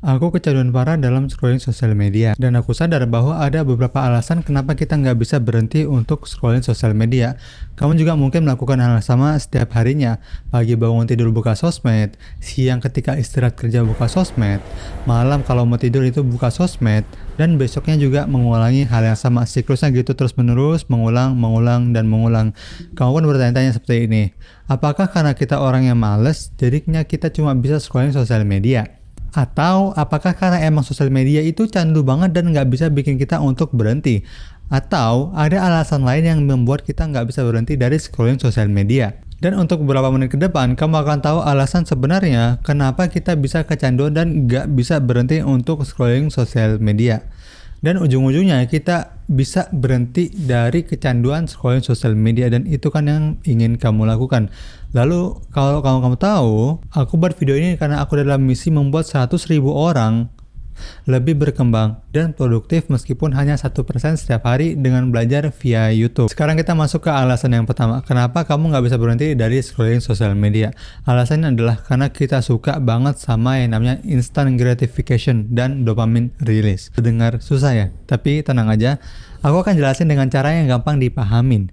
Aku kecanduan parah dalam scrolling sosial media, dan aku sadar bahwa ada beberapa alasan kenapa kita nggak bisa berhenti untuk scrolling sosial media. Kamu juga mungkin melakukan hal yang sama setiap harinya. Pagi bangun tidur buka sosmed, siang ketika istirahat kerja buka sosmed, malam kalau mau tidur itu buka sosmed, dan besoknya juga mengulangi hal yang sama. Siklusnya gitu terus menerus, mengulang, dan mengulang. Kamu pun bertanya-tanya seperti ini, apakah karena kita orang yang males, jadinya kita cuma bisa scrolling sosial media? Atau apakah karena emang sosial media itu candu banget dan nggak bisa bikin kita untuk berhenti? Atau ada alasan lain yang membuat kita nggak bisa berhenti dari scrolling sosial media? Dan untuk beberapa menit ke depan, kamu akan tahu alasan sebenarnya kenapa kita bisa kecanduan dan nggak bisa berhenti untuk scrolling sosial media. Dan ujung-ujungnya kita bisa berhenti dari kecanduan scrolling sosial media, dan itu kan yang ingin kamu lakukan. Lalu kalau kamu tahu, aku buat video ini karena aku dalam misi membuat 100.000 orang lebih berkembang dan produktif meskipun hanya 1% setiap hari dengan belajar via YouTube. Sekarang kita masuk ke alasan yang pertama. Kenapa kamu nggak bisa berhenti dari scrolling sosial media? Alasannya adalah karena kita suka banget sama yang namanya instant gratification dan dopamine release. Terdengar susah ya? Tapi tenang aja, aku akan jelasin dengan cara yang gampang dipahamin.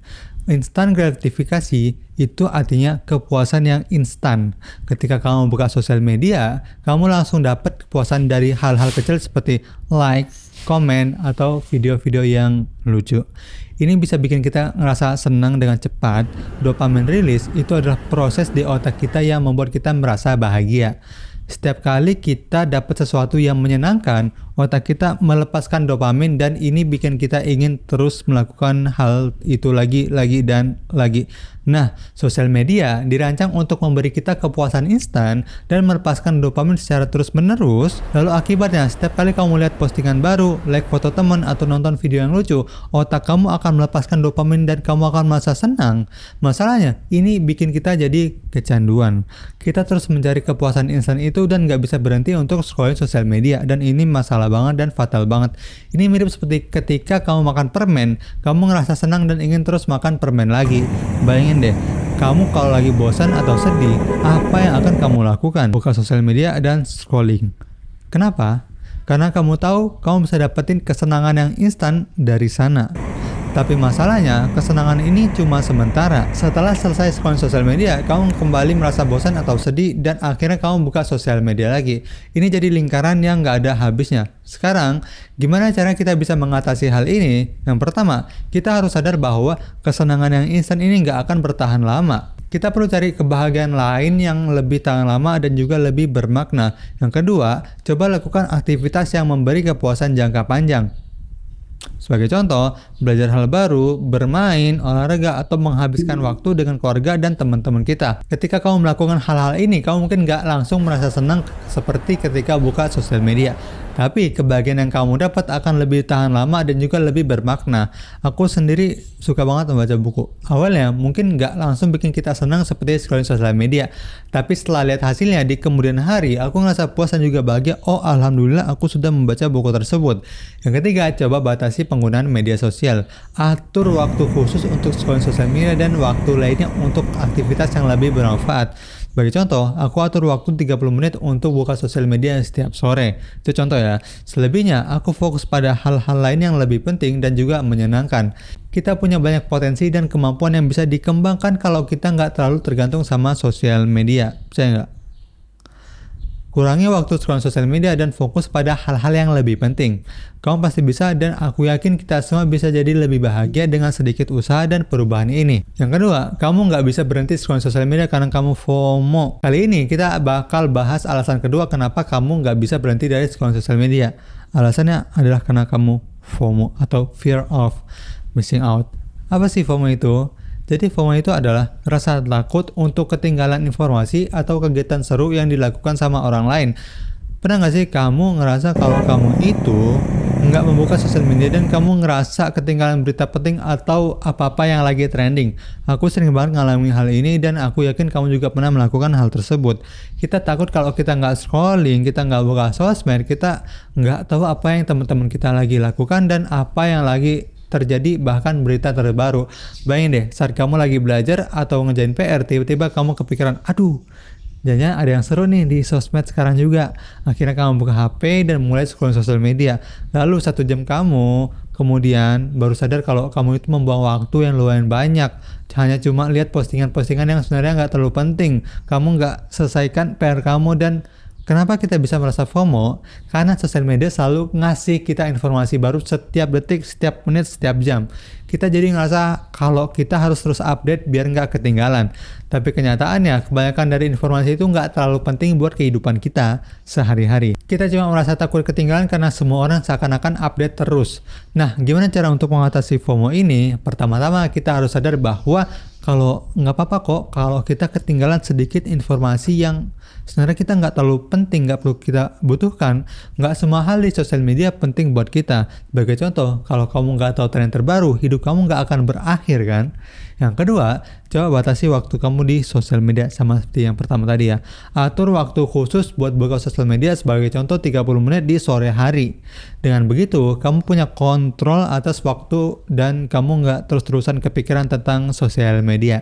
Instant gratifikasi itu artinya kepuasan yang instan. Ketika kamu buka sosial media, kamu langsung dapat kepuasan dari hal-hal kecil seperti like, komen, atau video-video yang lucu. Ini bisa bikin kita ngerasa senang dengan cepat. Dopamine release itu adalah proses di otak kita yang membuat kita merasa bahagia. Setiap kali kita dapat sesuatu yang menyenangkan, otak kita melepaskan dopamin, dan ini bikin kita ingin terus melakukan hal itu lagi dan lagi. Nah, sosial media dirancang untuk memberi kita kepuasan instan dan melepaskan dopamin secara terus-menerus. Lalu akibatnya, setiap kali kamu lihat postingan baru, like foto teman, atau nonton video yang lucu, otak kamu akan melepaskan dopamin dan kamu akan merasa senang. Masalahnya, ini bikin kita jadi kecanduan. Kita terus mencari kepuasan instan itu dan nggak bisa berhenti untuk scrolling sosial media, dan ini masalah banget dan fatal banget. Ini mirip seperti ketika kamu makan permen, kamu ngerasa senang dan ingin terus makan permen lagi. Bayangin deh, kamu kalau lagi bosan atau sedih, apa yang akan kamu lakukan? Buka sosial media dan scrolling. Kenapa? Karena kamu tahu kamu bisa dapetin kesenangan yang instan dari sana. Tapi masalahnya, kesenangan ini cuma sementara. Setelah selesai scrolling sosial media, kamu kembali merasa bosan atau sedih, dan akhirnya kamu buka sosial media lagi. Ini jadi lingkaran yang nggak ada habisnya. Sekarang, gimana cara kita bisa mengatasi hal ini? Yang pertama, kita harus sadar bahwa kesenangan yang instan ini nggak akan bertahan lama. Kita perlu cari kebahagiaan lain yang lebih tahan lama dan juga lebih bermakna. Yang kedua, coba lakukan aktivitas yang memberi kepuasan jangka panjang. Sebagai contoh, belajar hal baru, bermain, olahraga, atau menghabiskan waktu dengan keluarga dan teman-teman kita. Ketika kamu melakukan hal-hal ini, kamu mungkin nggak langsung merasa senang seperti ketika buka sosial media. Tapi kebahagiaan yang kamu dapat akan lebih tahan lama dan juga lebih bermakna. Aku sendiri suka banget membaca buku. Awalnya mungkin nggak langsung bikin kita senang seperti scrolling sosial media. Tapi setelah lihat hasilnya di kemudian hari, aku ngerasa puas dan juga bahagia. Oh, alhamdulillah aku sudah membaca buku tersebut. Yang ketiga, coba batasi penggunaan media sosial. Atur waktu khusus untuk scrolling sosial media dan waktu lainnya untuk aktivitas yang lebih bermanfaat. Sebagai contoh, aku atur waktu 30 menit untuk buka sosial media setiap sore. Itu contoh ya. Selebihnya, aku fokus pada hal-hal lain yang lebih penting dan juga menyenangkan. Kita punya banyak potensi dan kemampuan yang bisa dikembangkan kalau kita nggak terlalu tergantung sama sosial media. Percaya nggak? Kurangi waktu scroll sosial media dan fokus pada hal-hal yang lebih penting. Kamu pasti bisa, dan aku yakin kita semua bisa jadi lebih bahagia dengan sedikit usaha dan perubahan ini. Yang kedua, kamu nggak bisa berhenti scroll sosial media karena kamu FOMO. Kali ini kita bakal bahas alasan kedua kenapa kamu nggak bisa berhenti dari scroll sosial media. Alasannya adalah karena kamu FOMO atau Fear of Missing Out. Apa sih FOMO itu? Jadi FOMO itu adalah rasa takut untuk ketinggalan informasi atau kegiatan seru yang dilakukan sama orang lain. Pernah nggak sih kamu ngerasa kalau kamu itu nggak membuka sosial media dan kamu ngerasa ketinggalan berita penting atau apa-apa yang lagi trending? Aku sering banget ngalamin hal ini dan aku yakin kamu juga pernah melakukan hal tersebut. Kita takut kalau kita nggak scrolling, kita nggak buka sosmed, kita nggak tahu apa yang teman-teman kita lagi lakukan dan apa yang lagi terjadi, bahkan berita terbaru. Bayangin deh, saat kamu lagi belajar atau ngerjain PR, tiba-tiba kamu kepikiran, aduh, Jangan ada yang seru nih di sosmed sekarang juga. Akhirnya kamu buka HP dan mulai scrolling sosial media. Lalu 1 jam kamu kemudian baru sadar kalau kamu itu membuang waktu yang lumayan banyak. Hanya cuma lihat postingan-postingan yang sebenarnya nggak terlalu penting. Kamu nggak selesaikan PR kamu. Dan kenapa kita bisa merasa FOMO? Karena sosial media selalu ngasih kita informasi baru setiap detik, setiap menit, setiap jam. Kita jadi ngerasa kalau kita harus terus update biar nggak ketinggalan. Tapi kenyataannya kebanyakan dari informasi itu nggak terlalu penting buat kehidupan kita sehari-hari. Kita cuma merasa takut ketinggalan karena semua orang seakan-akan update terus. Nah, gimana cara untuk mengatasi FOMO ini? Pertama-tama kita harus sadar bahwa kalau nggak apa-apa kok kalau kita ketinggalan sedikit informasi yang sebenarnya kita nggak terlalu penting, nggak perlu kita butuhkan. Nggak semua hal di sosial media penting buat kita. Sebagai contoh, kalau kamu nggak tahu tren terbaru, hidup kamu nggak akan berakhir kan? Yang kedua, coba batasi waktu kamu di sosial media sama seperti yang pertama tadi ya. Atur waktu khusus buat buka sosial media, sebagai contoh 30 menit di sore hari. Dengan begitu, kamu punya kontrol atas waktu dan kamu nggak terus-terusan kepikiran tentang sosial media.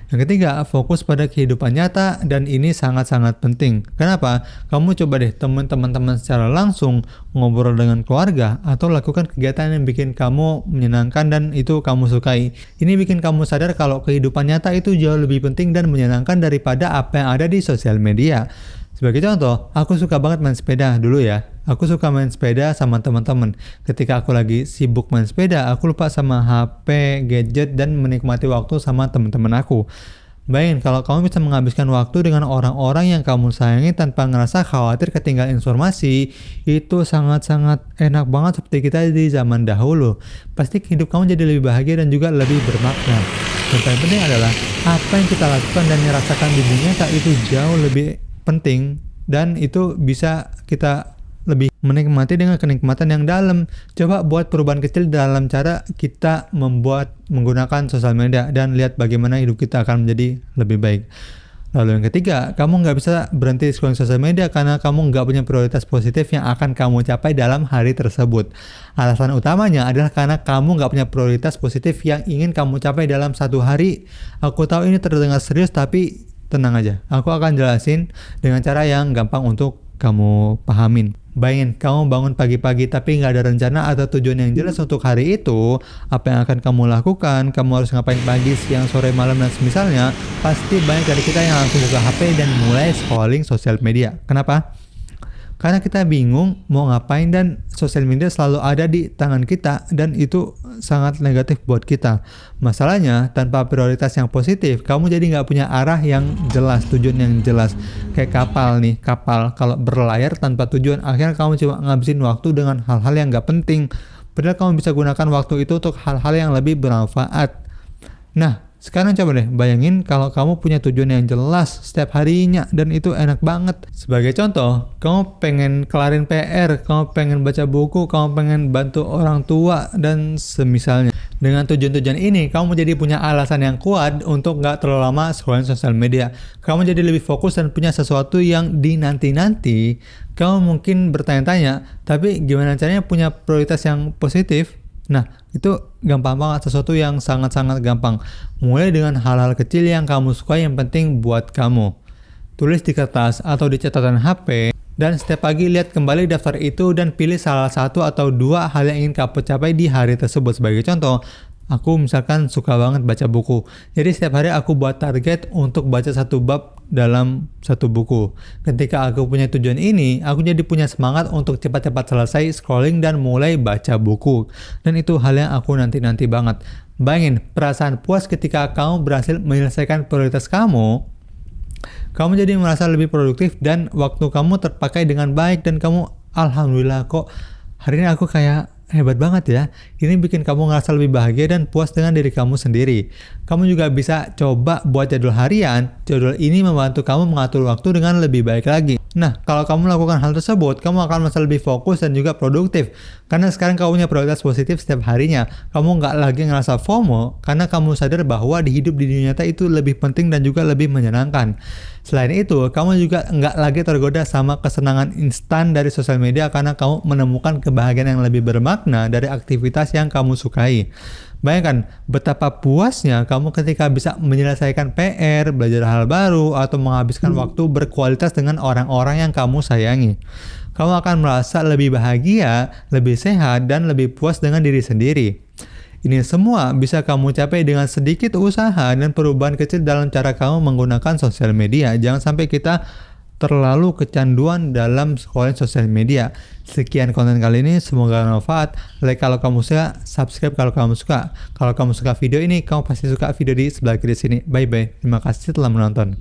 Yang ketiga, fokus pada kehidupan nyata dan ini sangat-sangat penting. Kenapa? Kamu coba deh teman-teman secara langsung, ngobrol dengan keluarga, atau lakukan kegiatan yang bikin kamu menyenangkan dan itu kamu sukai. Ini bikin kamu sadar kalau kehidupan nyata itu jauh lebih penting dan menyenangkan daripada apa yang ada di sosial media. Sebagai contoh, aku suka banget main sepeda dulu ya. Aku suka main sepeda sama teman-teman. Ketika aku lagi sibuk main sepeda, aku lupa sama HP, gadget, dan menikmati waktu sama teman-teman aku. Bayangin kalau kamu bisa menghabiskan waktu dengan orang-orang yang kamu sayangi tanpa ngerasa khawatir ketinggalan informasi, itu sangat-sangat enak banget seperti kita di zaman dahulu. Pasti hidup kamu jadi lebih bahagia dan juga lebih bermakna. Dan paling penting adalah apa yang kita lakukan dan dirasakan di dunia saat itu jauh lebih penting dan itu bisa kita lebih menikmati dengan kenikmatan yang dalam. Coba buat perubahan kecil dalam cara kita menggunakan sosial media dan lihat bagaimana hidup kita akan menjadi lebih baik. Lalu yang ketiga, kamu nggak bisa berhenti scrolling sosial media karena kamu nggak punya prioritas positif yang akan kamu capai dalam hari tersebut. Alasan utamanya adalah karena kamu nggak punya prioritas positif yang ingin kamu capai dalam satu hari. Aku tahu ini terdengar serius tapi tenang aja, aku akan jelasin dengan cara yang gampang untuk kamu pahamin. Bayangin, kamu bangun pagi-pagi tapi nggak ada rencana atau tujuan yang jelas untuk hari itu. Apa yang akan kamu lakukan? Kamu harus ngapain pagi, siang, sore, malam, dan semisalnya. Pasti banyak dari kita yang langsung buka HP dan mulai scrolling sosial media. Kenapa? Karena kita bingung mau ngapain dan sosial media selalu ada di tangan kita dan itu sangat negatif buat kita. Masalahnya tanpa prioritas yang positif, kamu jadi nggak punya arah yang jelas, tujuan yang jelas. Kayak kapal nih, kapal kalau berlayar tanpa tujuan, akhirnya kamu cuma ngabisin waktu dengan hal-hal yang nggak penting. Padahal kamu bisa gunakan waktu itu untuk hal-hal yang lebih bermanfaat. Nah, sekarang coba deh bayangin kalau kamu punya tujuan yang jelas setiap harinya dan itu enak banget. Sebagai contoh, kamu pengen kelarin PR, kamu pengen baca buku, kamu pengen bantu orang tua dan semisalnya. Dengan tujuan-tujuan ini, kamu jadi punya alasan yang kuat untuk nggak terlalu lama scrolling sosial media. Kamu jadi lebih fokus dan punya sesuatu yang dinanti-nanti. Kamu mungkin bertanya-tanya, tapi gimana caranya punya prioritas yang positif? Nah, itu gampang banget, sesuatu yang sangat-sangat gampang. Mulai dengan hal-hal kecil yang kamu suka yang penting buat kamu. Tulis di kertas atau di catatan HP, dan setiap pagi lihat kembali daftar itu dan pilih salah satu atau dua hal yang ingin kamu capai di hari tersebut. Sebagai contoh, aku misalkan suka banget baca buku. Jadi setiap hari aku buat target untuk baca satu bab dalam satu buku. Ketika aku punya tujuan ini, aku jadi punya semangat untuk cepat-cepat selesai scrolling dan mulai baca buku. Dan itu hal yang aku nanti-nanti banget. Bayangin, perasaan puas ketika kamu berhasil menyelesaikan prioritas kamu jadi merasa lebih produktif dan waktu kamu terpakai dengan baik dan kamu alhamdulillah kok hari ini aku kayak hebat banget ya. Ini bikin kamu ngerasa lebih bahagia dan puas dengan diri kamu sendiri. Kamu juga bisa coba buat jadwal harian. Jadwal ini membantu kamu mengatur waktu dengan lebih baik lagi. Nah, kalau kamu melakukan hal tersebut, kamu akan merasa lebih fokus dan juga produktif. Karena sekarang kamu punya prioritas positif setiap harinya. Kamu nggak lagi ngerasa FOMO karena kamu sadar bahwa hidup di dunia nyata itu lebih penting dan juga lebih menyenangkan. Selain itu, kamu juga nggak lagi tergoda sama kesenangan instan dari sosial media karena kamu menemukan kebahagiaan yang lebih bermakna dari aktivitas yang kamu sukai. Bayangkan betapa puasnya kamu ketika bisa menyelesaikan PR, belajar hal baru, atau menghabiskan waktu berkualitas dengan orang-orang yang kamu sayangi. Kamu akan merasa lebih bahagia, lebih sehat, dan lebih puas dengan diri sendiri. Ini semua bisa kamu capai dengan sedikit usaha dan perubahan kecil dalam cara kamu menggunakan sosial media. Jangan sampai kita terlalu kecanduan dalam scrolling sosial media. Sekian konten kali ini, semoga bermanfaat. Like kalau kamu suka, subscribe kalau kamu suka. Kalau kamu suka video ini, kamu pasti suka video di sebelah kiri sini. Bye bye. Terima kasih telah menonton.